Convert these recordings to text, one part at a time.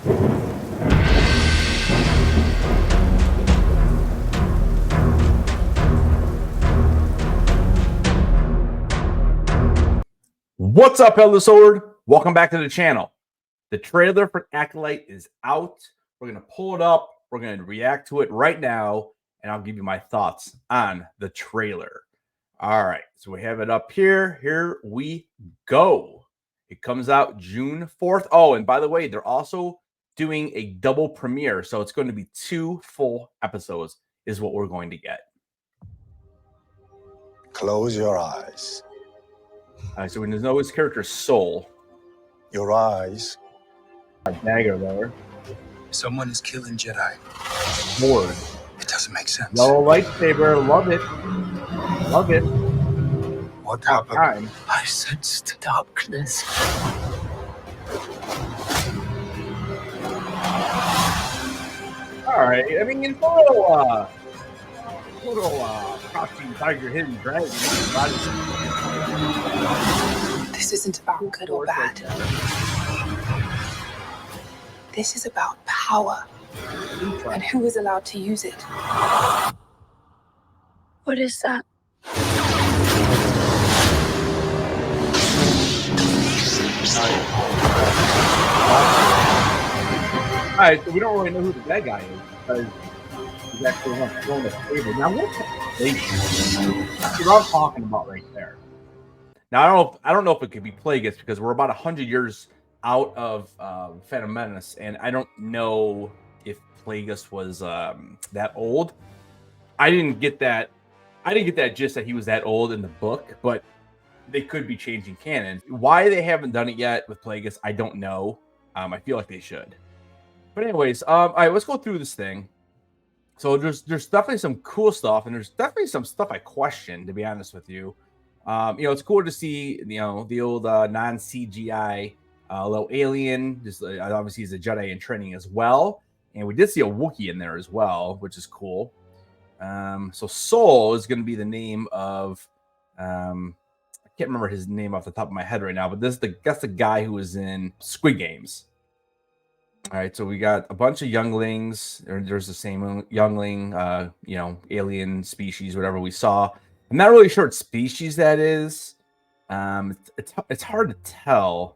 What's up, Elder Sword? Welcome back to the channel. The trailer for Acolyte is out. We're going to pull it up. We're going to react to it right now, and I'll give you my thoughts on the trailer. All right, so we have it up here. Here we go. It comes out June 4th. Oh, and by the way, they're also doing a double premiere, so it's going to be 2 full episodes is what we're going to get. Close your eyes. All right, so we know his character's Soul. Your eyes. A dagger there. Someone is killing Jedi. Board. It doesn't make sense. Yellow lightsaber. Love it. Love it. What happened? Time. I sensed darkness. All right. I mean, it's a little crouching tiger, hidden dragon. This isn't about good or bad. This is about power and who is allowed to use it. What is that? All right, so we don't really know who the bad guy is because he's actually not throwing a table. Now, what's what I'm talking about right there? Now, I don't know if it could be Plagueis because we're about 100 years out of Phantom Menace, and I don't know if Plagueis was that old. I didn't get that gist that he was that old in the book, but they could be changing canon. Why they haven't done it yet with Plagueis, I don't know. I feel like they should. But anyways, all right, let's go through this thing. So there's definitely some cool stuff, and there's definitely some stuff I question, to be honest with you. It's cool to see, the old non-CGI little alien. Just obviously he's a Jedi in training as well, and we did see a Wookiee in there as well, which is cool. So Soul is going to be the name of I can't remember his name off the top of my head right now, but that's the guy who was in Squid Games. All right, so we got a bunch of younglings. There's the same youngling, alien species, whatever we saw. I'm not really sure what species that is. It's hard to tell.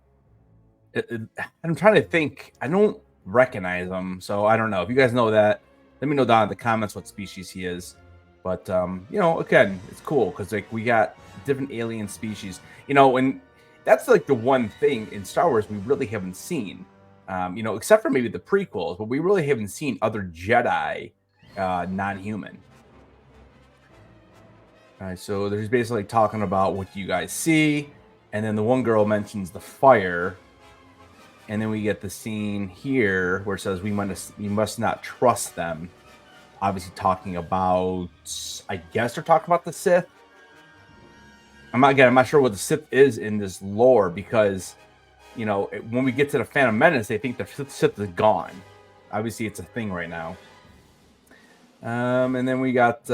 I'm trying to think. I don't recognize them, so I don't know. If you guys know that, let me know down in the comments what species he is. But again, it's cool because like we got different alien species. And that's like the one thing in Star Wars we really haven't seen. Except for maybe the prequels, but we really haven't seen other Jedi non-human. All right, so they're just basically talking about what you guys see, and then the one girl mentions the fire, and then we get the scene here where it says we must not trust them. Obviously, talking about, I guess they're talking about the Sith. I'm not sure what the Sith is in this lore because, when we get to the Phantom Menace, they think the Sith is gone. Obviously, it's a thing right now. And then we got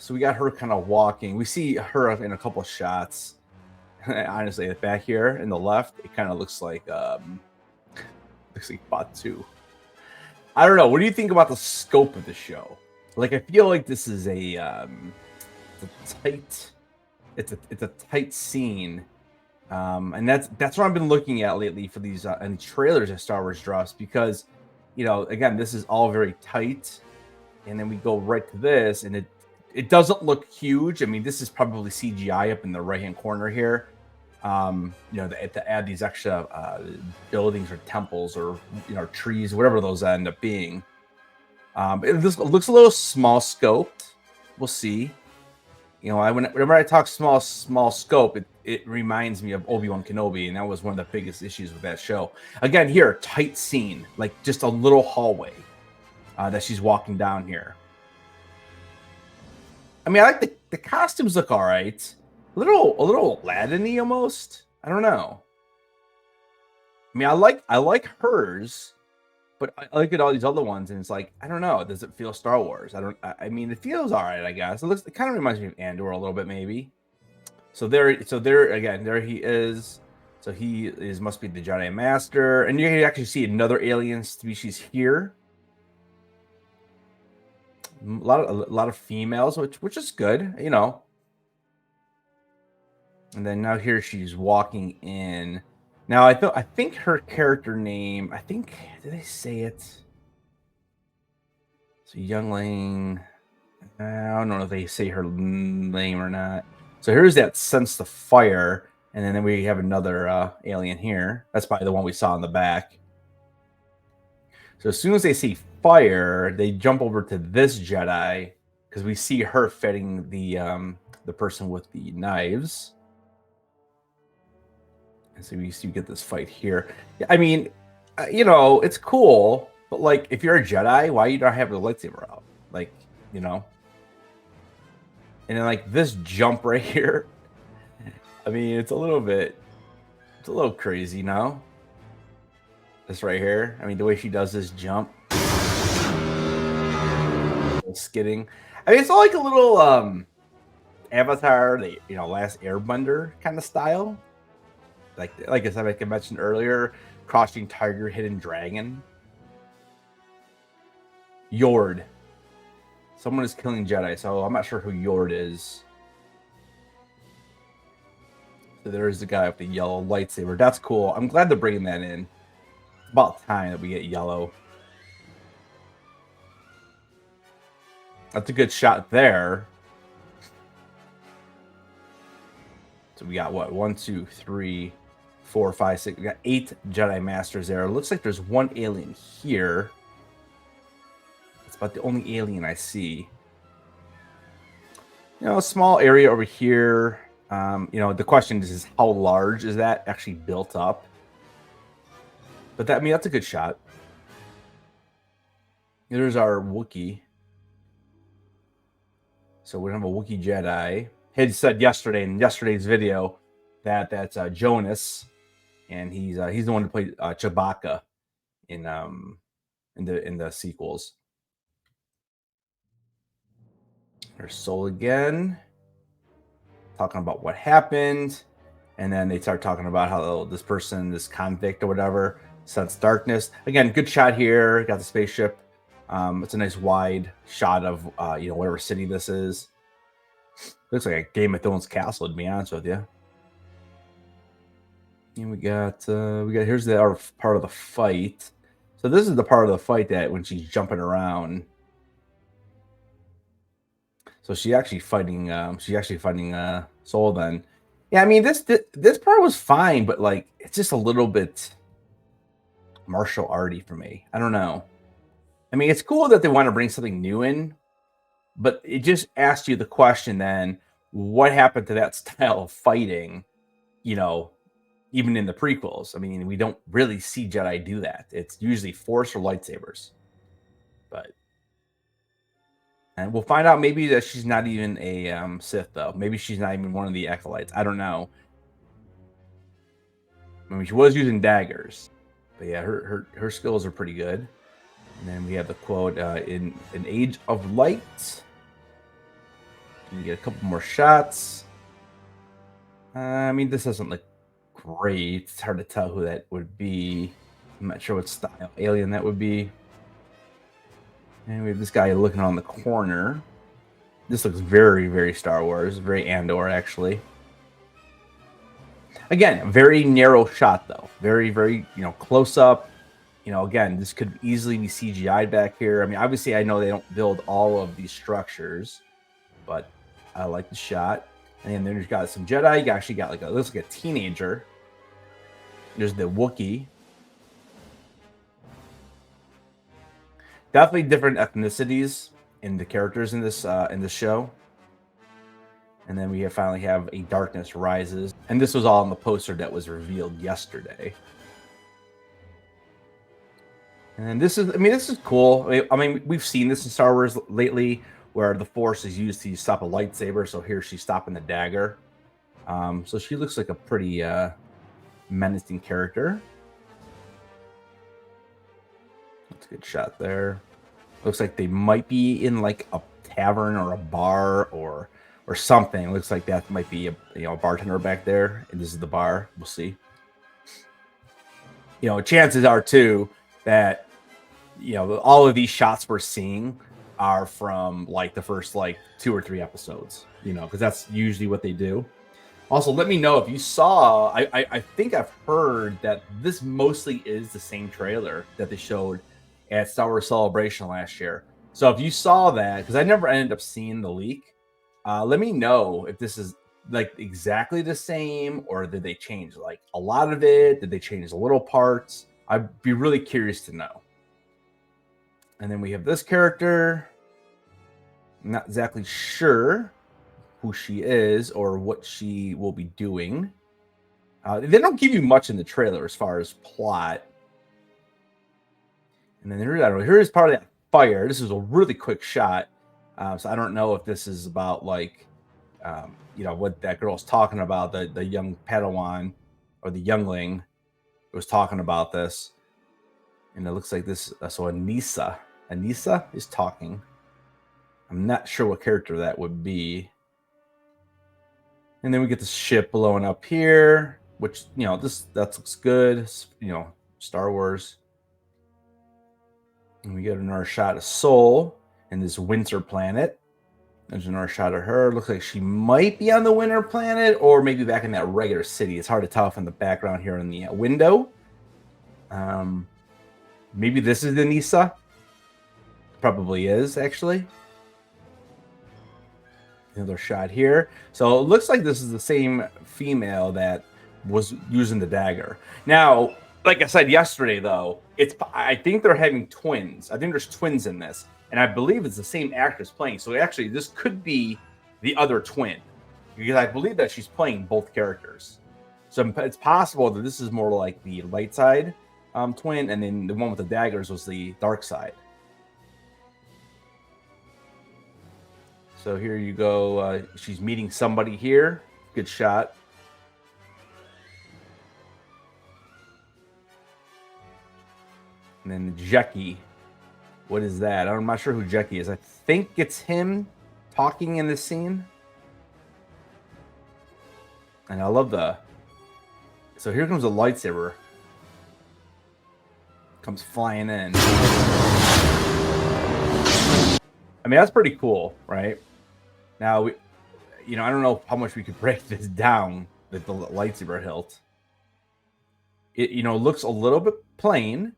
we got her kind of walking. We see her in a couple of shots. Honestly, back here in the left, it kind of looks like Batu. I don't know. What do you think about the scope of the show? Like, I feel like this is it's a tight scene. And that's what I've been looking at lately for these and trailers that Star Wars drops, because again, this is all very tight, and then we go right to this, and it doesn't look huge. I mean, this is probably CGI up in the right hand corner here. To add these extra buildings or temples or trees, whatever those end up being. It looks a little small scoped. We'll see. Whenever I talk small scope, it reminds me of Obi-Wan Kenobi, and that was one of the biggest issues with that show. Again, here, tight scene, like just a little hallway that she's walking down here. I mean, I like the costumes look all right. A little Aladdin-y almost. I don't know. I mean, I like hers, but I look at all these other ones, and it's like, I don't know. Does it feel Star Wars? I mean, it feels all right, I guess. It kind of reminds me of Andor a little bit, maybe. So there again, there he is. So he must be the Jedi Master, and you can actually see another alien species here. A lot of females, which is good, you know. And then now here she's walking in. Now I think her character name, did they say it? So youngling. I don't know if they say her name or not. So here's that sense the fire, and then we have another alien here. That's probably the one we saw in the back. So as soon as they see fire, they jump over to this Jedi because we see her fighting the person with the knives. And so you get this fight here. I mean, you know, it's cool, but like if you're a Jedi, why you don't have the lightsaber out? Like, you know. And then like this jump right here. I mean, it's a little crazy now. This right here. I mean, the way she does this jump. Skidding. I mean, it's all like a little Avatar, Last Airbender kind of style. Like I said, like I mentioned earlier, Crouching Tiger, Hidden Dragon. Yord. Someone is killing Jedi, so I'm not sure who Yord is. So there's the guy with the yellow lightsaber. That's cool. I'm glad they're bringing that in. It's about time that we get yellow. That's a good shot there. So we got what? 1, 2, 3, 4, 5, 6. We got 8 Jedi Masters there. It looks like there's one alien here. It's about the only alien I see. You know, a small area over here. You know, the question is how large is that actually built up? But that, I mean, that's a good shot. There's our Wookiee. So we have a Wookiee Jedi. Had said yesterday in yesterday's video that that's Jonas, and he's the one who played Chewbacca in the sequels. There's Soul again, talking about what happened, and then they start talking about how this person, this convict or whatever, sensed darkness. Again, good shot here. Got the spaceship. It's a nice wide shot of whatever city this is. Looks like a Game of Thrones castle, to be honest with you. And we got here's our part of the fight. So this is the part of the fight that when she's jumping around. So she's actually fighting Soul then. Yeah, I mean this part was fine, but like it's just a little bit martial arty for me. I don't know. I mean, it's cool that they want to bring something new in, but it just asks you the question then, what happened to that style of fighting, you know, even in the prequels? I mean, we don't really see Jedi do that. It's usually Force or lightsabers. And we'll find out maybe that she's not even a Sith, though. Maybe she's not even one of the Acolytes. I don't know. I mean, she was using daggers. But yeah, her skills are pretty good. And then we have the quote, in an age of light. You get a couple more shots. I mean, this doesn't look great. It's hard to tell who that would be. I'm not sure what style alien that would be. And we have this guy looking on the corner. This looks very, very Star Wars. Very Andor, actually. Again, very narrow shot, though. Very, very, close up. Again, this could easily be CGI'd back here. I mean, obviously, I know they don't build all of these structures, but I like the shot. And then there's got some Jedi. You actually got looks like a teenager. There's the Wookiee. Definitely different ethnicities in the characters in this show. And then we finally have a Darkness Rises. And this was all in the poster that was revealed yesterday. And this is cool. I mean, we've seen this in Star Wars lately where the Force is used to stop a lightsaber. So here she's stopping the dagger. So she looks like a pretty menacing character. That's a good shot there. Looks like they might be in like a tavern or a bar or something. Looks like that might be a bartender back there, and this is the bar. We'll see. you know, chances are too that, you know, all of these shots we're seeing are from like the first like 2 or 3 episodes, you know, because that's usually what they do. Also, let me know if you saw. I think I've heard that this mostly is the same trailer that they showed at Star Wars Celebration last year. So if you saw that, because I never ended up seeing the leak, let me know if this is like exactly the same, or did they change like a lot of it? Did they change the little parts? I'd be really curious to know. And then we have this character. I'm not exactly sure who she is or what she will be doing. They don't give you much in the trailer as far as plot. And then here's part of that fire. This is a really quick shot. So I don't know if this is about like, you know, what that girl's talking about, the young Padawan or the youngling was talking about this. And it looks like this. So Anissa is talking. I'm not sure what character that would be. And then we get the ship blowing up here, which, you know, that looks good. You know, Star Wars. And we get another shot of Soul in this winter planet. There's another shot of her. Looks like she might be on the winter planet or maybe back in that regular city. It's hard to tell from the background here in the window. Maybe this is Anissa. Probably is, actually. Another shot here. So it looks like this is the same female that was using the dagger. Now, like I said yesterday, though, I think they're having twins. I think there's twins in this. And I believe it's the same actress playing. So actually, this could be the other twin. Because I believe that she's playing both characters. So it's possible that this is more like the light side twin. And then the one with the daggers was the dark side. So here you go. She's meeting somebody here. Good shot. And then Jecki. What is that? I'm not sure who Jecki is. I think it's him talking in this scene. And I love the... So here comes a lightsaber. Comes flying in. I mean, that's pretty cool, right? Now, you know, I don't know how much we could break this down with the lightsaber hilt. It, you know, looks a little bit plain.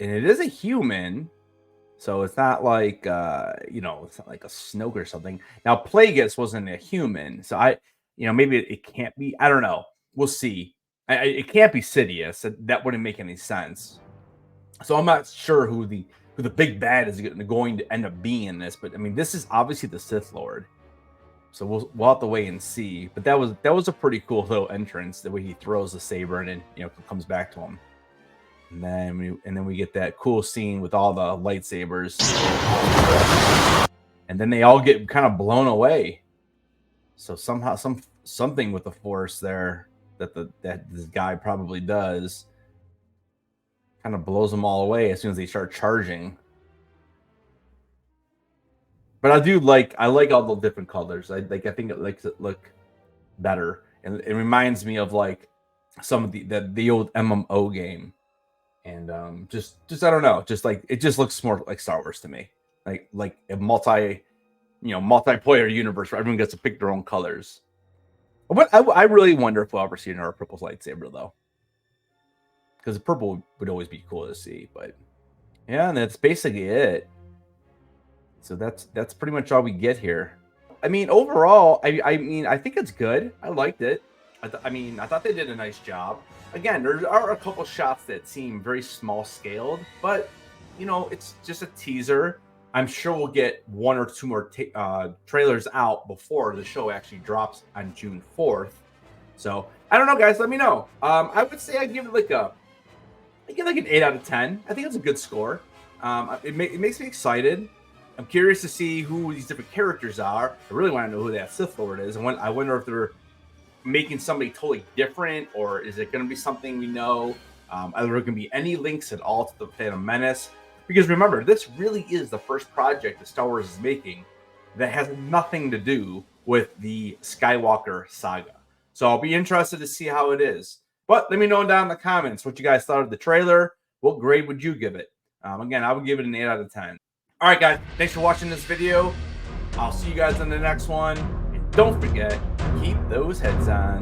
And it is a human. So it's not like, you know, it's not like a Snoke or something. Now, Plagueis wasn't a human. So you know, maybe it can't be. I don't know. We'll see. It can't be Sidious. That wouldn't make any sense. So I'm not sure who the big bad is going to end up being in this. But I mean, this is obviously the Sith Lord. So we'll have to wait and see. But that was a pretty cool little entrance. The way he throws the saber and then, you know, comes back to him. And then we get that cool scene with all the lightsabers. And then they all get kind of blown away. So somehow something with the Force there that this guy probably does kind of blows them all away as soon as they start charging. But I like all the different colors. I think it makes it look better. And it reminds me of like some of the old MMO game. And just I don't know, just like it just looks more like Star Wars to me, like a multiplayer universe where everyone gets to pick their own colors. But I really wonder if we'll ever see another purple lightsaber though, because the purple would always be cool to see. But yeah, and that's basically it. So that's pretty much all we get here. I mean, overall, I mean, I think it's good. I liked it. I thought they did a nice job. Again, there are a couple shots that seem very small scaled, but you know, it's just a teaser. I'm sure we'll get 1 or 2 more trailers out before the show actually drops on June 4th. So I don't know, guys. Let me know. I would say I give it like an 8 out of 10. I think it's a good score. It makes me excited. I'm curious to see who these different characters are. I really want to know who that Sith Lord is, and I wonder if they're making somebody totally different, or is it going to be something we know? Are there going to be any links at all to the Phantom Menace? Because remember, this really is the first project that Star Wars is making that has nothing to do with the Skywalker saga. So I'll be interested to see how it is. But let me know down in the comments what you guys thought of the trailer. What grade would you give it? Again, I would give it an 8 out of 10. All right, guys. Thanks for watching this video. I'll see you guys in the next one. And don't forget, keep those heads on.